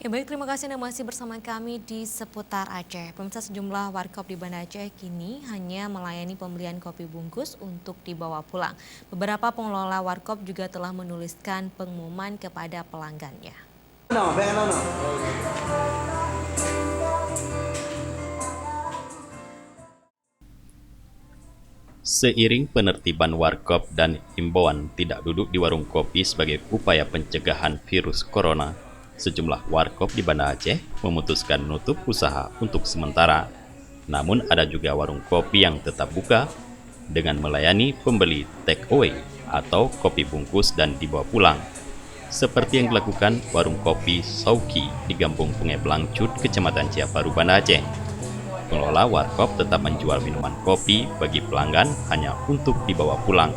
Ya baik, terima kasih Anda masih bersama kami di Seputar Aceh. Pemirsa, sejumlah warkop di Banda Aceh kini hanya melayani pembelian kopi bungkus untuk dibawa pulang. Beberapa pengelola warkop juga telah menuliskan pengumuman kepada pelanggannya. Seiring penertiban warkop dan himbauan tidak duduk di warung kopi sebagai upaya pencegahan virus corona, sejumlah warkop di Banda Aceh memutuskan menutup usaha untuk sementara. Namun ada juga warung kopi yang tetap buka dengan melayani pembeli take away atau kopi bungkus dan dibawa pulang. Seperti yang dilakukan warung kopi Sauki di Kampung Sungai Belangcut, Kecamatan Ciaparu, Banda Aceh. Pengelola warkop tetap menjual minuman kopi bagi pelanggan hanya untuk dibawa pulang.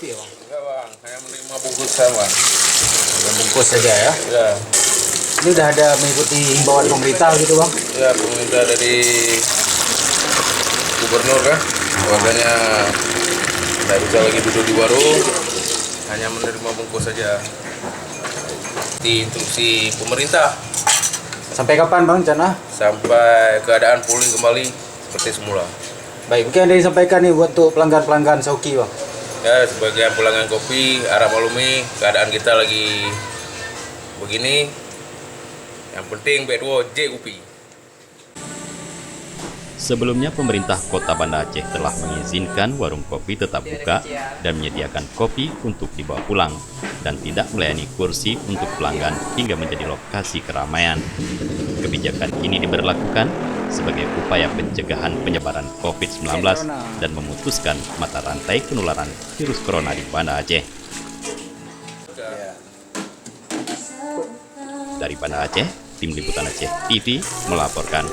Enggak bang, hanya menerima bungkusan bang. Bungkus saja ya. Ya, Ini udah ada mengikuti himbauan pemerintah gitu bang. ya pemerintah dari gubernur kan, warganya tidak bisa lagi duduk di warung, hanya menerima bungkus saja. Di instruksi pemerintah Sampai kapan bang Cana? sampai keadaan pulih kembali seperti semula. Baik, mungkin ada yang disampaikan nih buat untuk pelanggan-pelanggan Sauki bang. Ya, sebagai pelanggan kopi, harap maklumi keadaan kita lagi begini. Yang penting B2 J UPI. Sebelumnya pemerintah Kota Banda Aceh telah mengizinkan warung kopi tetap buka dan menyediakan kopi untuk dibawa pulang dan tidak melayani kursi untuk pelanggan hingga menjadi lokasi keramaian. Kebijakan ini diberlakukan sebagai upaya pencegahan penyebaran COVID-19 dan memutuskan mata rantai penularan virus corona di Banda Aceh. Dari Banda Aceh, Tim Liputan Aceh TV melaporkan.